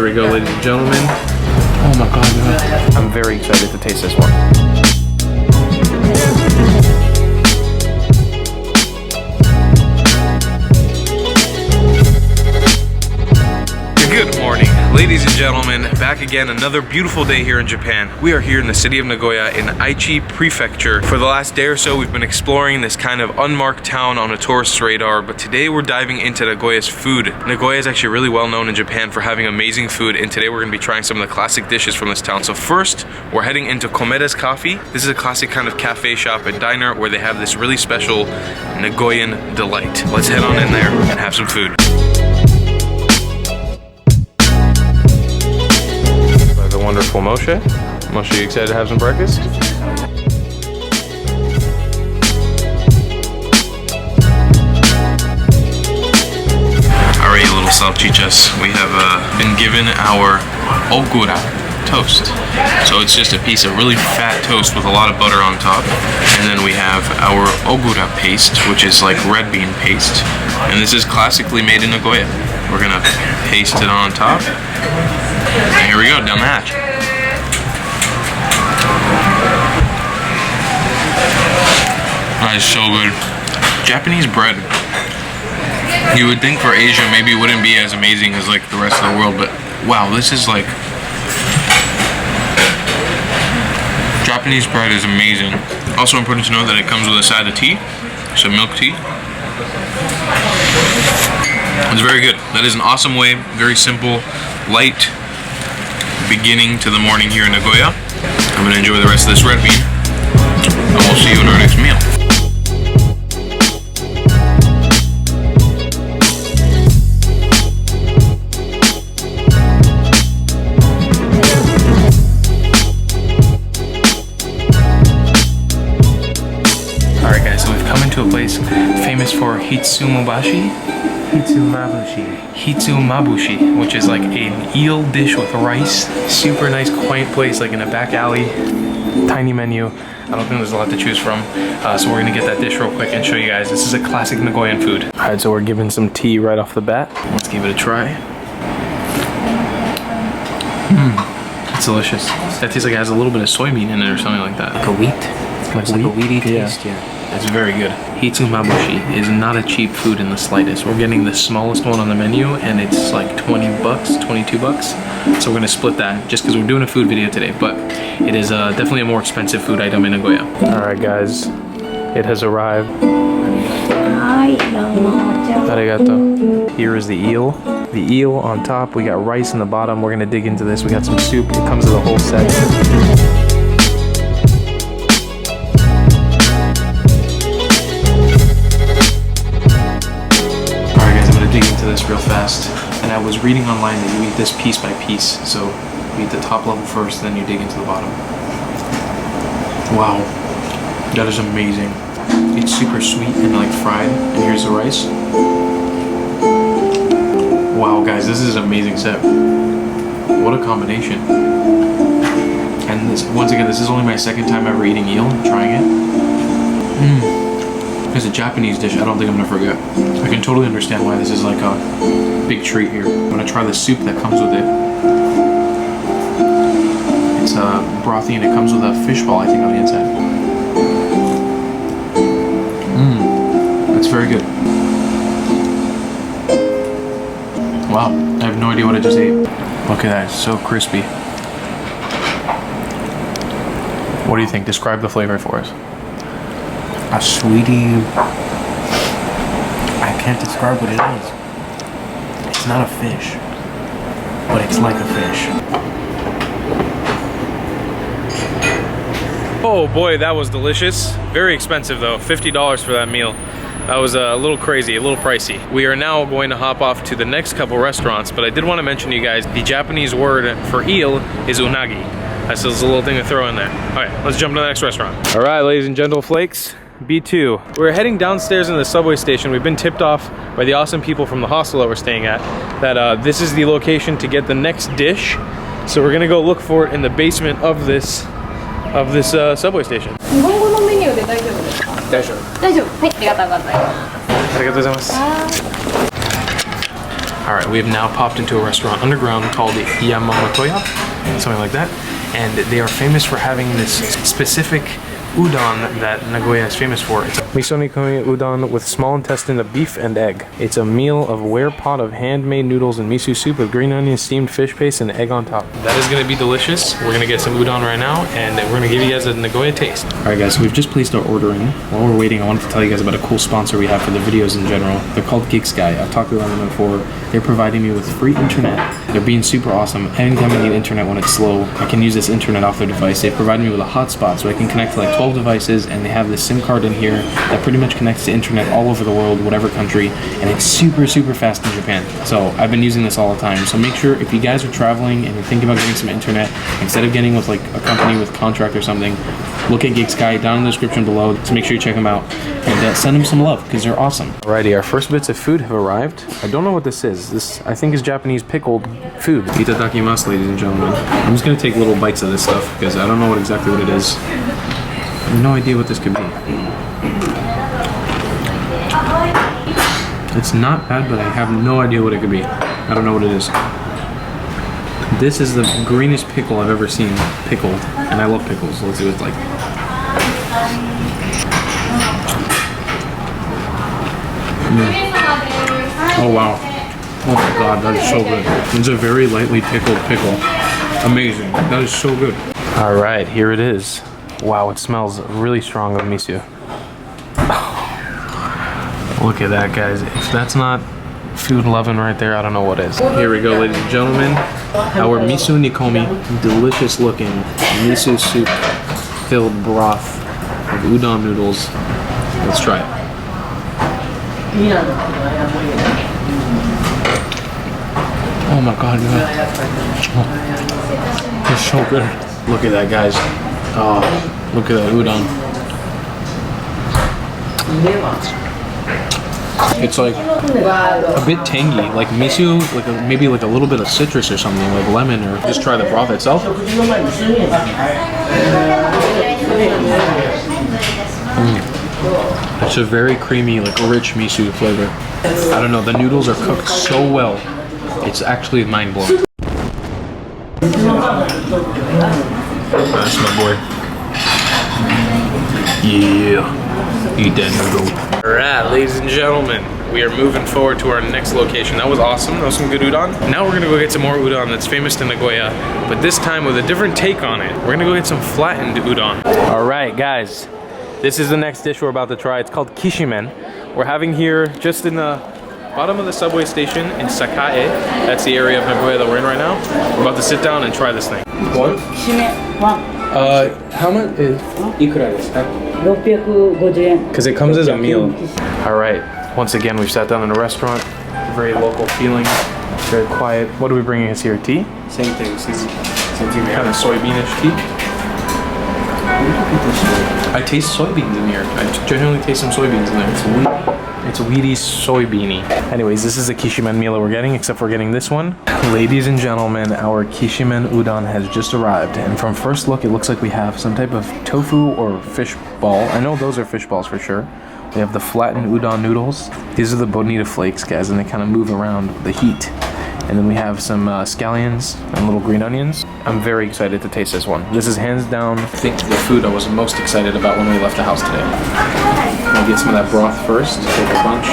we go, ladies and gentlemen. Oh my god, I'm very excited to taste this one. Good morning, ladies and gentlemen. Back again, another beautiful day here in Japan. We are here in the city of Nagoya in Aichi Prefecture. For the last day or so, we've been exploring this kind of unmarked town on a tourist's radar, but today we're diving into Nagoya's food. Nagoya is actually really well known in Japan for having amazing food, and today we're going to be trying some of the classic dishes from this town. So first, we're heading into Komeda's Coffee. This is a classic kind of cafe shop and diner where they have this really special Nagoyan delight. Let's head on in there and have some food. Wonderful Moshe. Moshe, you excited to have some breakfast? Alright, little salchichas. We have been given our ogura toast. So it's just a piece of really fat toast with a lot of butter on top. And then we have our ogura paste, which is like red bean paste. And this is classically made in Nagoya. We're gonna paste it on top. And here we go, down the hatch. That is so good. Japanese bread. You would think for Asia maybe it wouldn't be as amazing as like the rest of the world, but wow, this is like... Japanese bread is amazing. Also important to know that it comes with a side of tea, some milk tea. It's very good. That is an awesome way, very simple, light beginning to the morning here in Nagoya. I'm gonna enjoy the rest of this red bean, and we'll see you in our next meal. Alright guys, so we've come into a place famous for Hitsumabushi, which is like an eel dish with rice. Super nice, quaint place, like in a back alley. Tiny menu. I don't think there's a lot to choose from. So we're gonna get that dish real quick and show you guys. This is a classic Nagoyan food. Alright, so we're giving some tea right off the bat. Let's give it a try. It's delicious. That tastes like it has a little bit of soybean in it or something like that. Like a wheat? It's like a weedy taste, yeah. It's very good. Hitsumabushi is not a cheap food in the slightest. We're getting the smallest one on the menu and it's like 20 bucks, 22 bucks. So we're gonna split that just because we're doing a food video today, but it is definitely a more expensive food item in Nagoya. All right guys, it has arrived. Arigato. Here is the eel. The eel on top, we got rice in the bottom. We're gonna dig into this. We got some soup. It comes with a whole set. This real fast, and I was reading online that you eat this piece by piece, so you eat the top level first, then you dig into the bottom. Wow, that is amazing. It's super sweet and like fried, and here's the rice. Wow guys, this is an amazing set. What a combination. And this, once again, this is only my second time ever eating eel, trying it. It's a Japanese dish I don't think I'm gonna forget. I can totally understand why this is like a big treat here. I'm gonna try the soup that comes with it. It's brothy and it comes with a fish ball, I think, on the inside. That's very good. Wow, I have no idea what I just ate. Look at that, it's so crispy. What do you think? Describe the flavor for us. A sweetie, I can't describe what it is. It's not a fish, but it's like a fish. Oh boy, that was delicious. Very expensive though, $50 for that meal. That was a little crazy, a little pricey. We are now going to hop off to the next couple restaurants, but I did want to mention to you guys, the Japanese word for eel is unagi. That's just a little thing to throw in there. All right, let's jump to the next restaurant. All right, ladies and gentle flakes. B2. We're heading downstairs in the subway station. We've been tipped off by the awesome people from the hostel that we're staying at that this is the location to get the next dish. So we're gonna go look for it in the basement of this subway station. 日本語のメニューで大丈夫ですか？大丈夫。大丈夫。はい、ありがとうございます。ありがとうございます。All right, we have now popped into a restaurant underground called Yamamatoya, something like that. And they are famous for having this specific udon that Nagoya is famous for. It's a miso nikomi udon with small intestine of beef and egg. It's a meal of ware pot of handmade noodles and miso soup with green onion, steamed fish paste, and egg on top. That is gonna be delicious. We're gonna get some udon right now, and we're gonna give you guys a Nagoya taste. All right, guys, so we've just placed our order in. While we're waiting, I wanted to tell you guys about a cool sponsor we have for the videos in general. They're called Gigsky. I've talked about them before. They're providing me with free internet. They're being super awesome. Anytime I need internet when it's slow, I can use this internet off their device. They've provided me with a hotspot so I can connect to like 12 devices, and they have this SIM card in here that pretty much connects to internet all over the world, whatever country, and it's super fast in Japan. So I've been using this all the time. So make sure if you guys are traveling and you're thinking about getting some internet, instead of getting with like a company with contract or something, look at Gigsky down in the description below. So make sure you check them out and send them some love because they're awesome. Alrighty, our first bits of food have arrived. I don't know what this is. This I think is Japanese pickled food. Itadakimasu, ladies and gentlemen. I'm just gonna take little bites of this stuff because I don't know exactly what it is. I have no idea what this could be. It's not bad, but I have no idea what it could be. I don't know what it is. This is the greenest pickle I've ever seen pickled, and I love pickles. Let's see what it's like. Oh wow. Oh my god, that is so good. It's a very lightly pickled pickle. Amazing. That is so good. Alright, here it is. Wow, it smells really strong of miso. Look at that, guys. If that's not food loving right there, I don't know what is. Here we go, ladies and gentlemen. Our miso nikomi, delicious looking miso soup filled broth of udon noodles. Let's try it. Oh my god, man. Oh, it's so good. Look at that, guys. Oh, look at that udon. It's like a bit tangy, like miso, like maybe like a little bit of citrus or something, like lemon, or just try the broth itself. It's a very creamy, like rich miso flavor. I don't know, the noodles are cooked so well. It's actually mind-blowing. That's my boy. Yeah. Eat that noodle. Alright, ladies and gentlemen. We are moving forward to our next location. That was awesome. That was some good udon. Now we're gonna go get some more udon that's famous to Nagoya, but this time with a different take on it. We're gonna go get some flattened udon. Alright, guys. This is the next dish we're about to try. It's called Kishimen. We're having here just in the bottom of the subway station in Sakae. That's the area of Nagoya that we're in right now. We're about to sit down and try this thing. What? How much is ikura desu ka? 650 yen. Because it comes as a meal. All right. Once again, we've sat down in a restaurant. Very local feeling. Very quiet. What are we bringing us here? Tea? Same thing. Same thing. Kind of soybeanish tea. I taste soybeans in here. I genuinely taste some soybeans in there. It's weedy soybeany. Anyways, this is the Kishimen meal that we're getting, except we're getting this one. Ladies and gentlemen, our Kishimen Udon has just arrived. And from first look, it looks like we have some type of tofu or fish ball. I know those are fish balls for sure. We have the flattened udon noodles. These are the bonita flakes, guys, and they kind of move around with the heat. And then we have some scallions and little green onions. I'm very excited to taste this one. This is hands down, I think, the food I was most excited about when we left the house today. I'm gonna get some of that broth first. Take a bunch.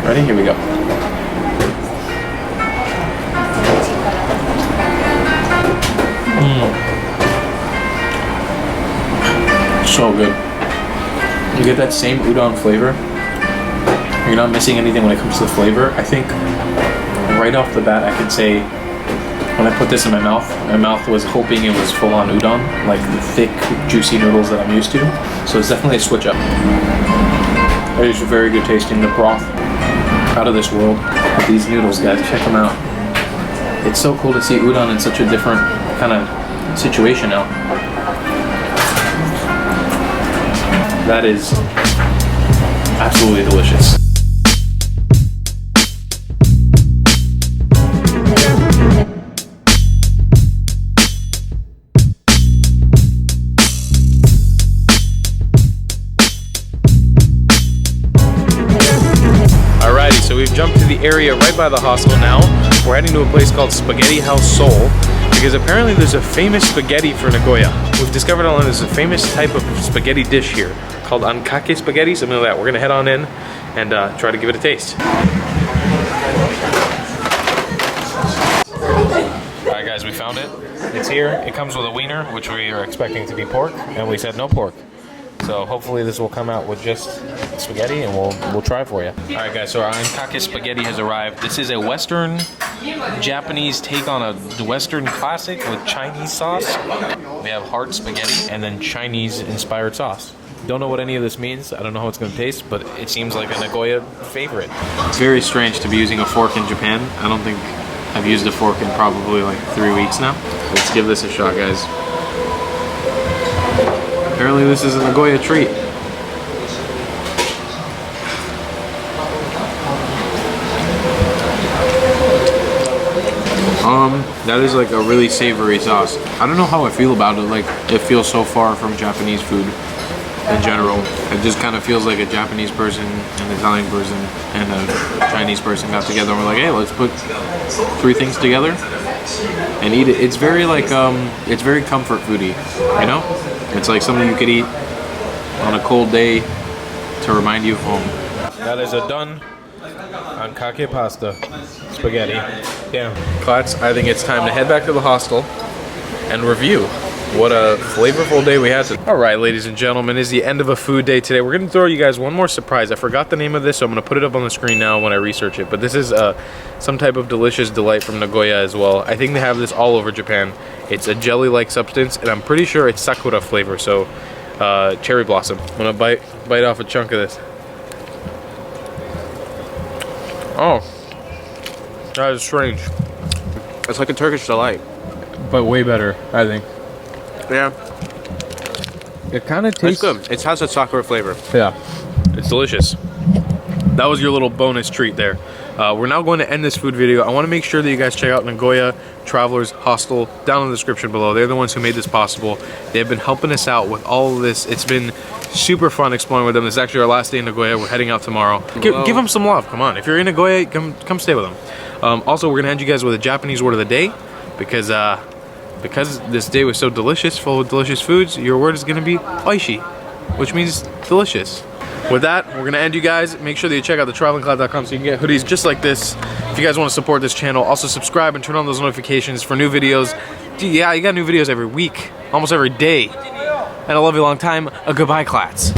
Ready? Here we go. So good. You get that same udon flavor. You're not missing anything when it comes to the flavor. I think right off the bat, I could say when I put this in my mouth was hoping it was full-on udon, like the thick, juicy noodles that I'm used to. So it's definitely a switch up. It is very good tasting. The broth, out of this world. With these noodles, guys, check them out. It's so cool to see udon in such a different kind of situation now. That is absolutely delicious. So we've jumped to the area right by the hostel now. We're heading to a place called Spaghetti House Seoul because apparently there's a famous spaghetti for Nagoya. We've discovered online there's a famous type of spaghetti dish here called ankake spaghetti, something like that. We're gonna head on in and try to give it a taste. Alright guys, we found it. It's here. It comes with a wiener, which we are expecting to be pork, and we said no pork. So hopefully this will come out with just spaghetti, and we'll try for you. All right, guys. So our ankake spaghetti has arrived. This is a Western Japanese take on a Western classic with Chinese sauce. We have hard spaghetti and then Chinese-inspired sauce. Don't know what any of this means. I don't know how it's going to taste, but it seems like a Nagoya favorite. It's very strange to be using a fork in Japan. I don't think I've used a fork in probably like 3 weeks now. Let's give this a shot, guys. Apparently this is a Nagoya treat. That is like a really savory sauce. I don't know how I feel about it. Like, it feels so far from Japanese food in general. It just kind of feels like a Japanese person, an Italian person, and a Chinese person got together and we're like, hey, let's put 3 things together and eat it. It's very like, it's very comfort foody, you know? It's like something you could eat on a cold day to remind you of home. That is a done ankake pasta spaghetti. Damn. Clats, I think it's time to head back to the hostel and review what a flavorful day we had today. All right, ladies and gentlemen, is the end of a food day today. We're gonna throw you guys one more surprise. I forgot the name of this, so I'm gonna put it up on the screen now when I research it. But this is some type of delicious delight from Nagoya as well. I think they have this all over Japan. It's a jelly-like substance, and I'm pretty sure it's sakura flavor, so cherry blossom. I'm gonna bite off a chunk of this. Oh, that is strange. It's like a Turkish delight, but way better, I think. Yeah. It kind of tastes good. It has a sakura flavor. Yeah. It's delicious. That was your little bonus treat there. We're now going to end this food video. I want to make sure that you guys check out Nagoya Travelers Hostel down in the description below. They're the ones who made this possible. They've been helping us out with all of this. It's been super fun exploring with them. This is actually our last day in Nagoya. We're heading out tomorrow. Give them some love. Come on. If you're in Nagoya, come stay with them. Also, we're going to end you guys with a Japanese word of the day because this day was so delicious, full of delicious foods. Your word is going to be oishi, which means delicious. With that, we're going to end you guys. Make sure that you check out the travelingclatt.com so you can get hoodies just like this. If you guys want to support this channel, also subscribe and turn on those notifications for new videos. Yeah, you got new videos every week, almost every day. And I love you a long time. A goodbye, Clatts.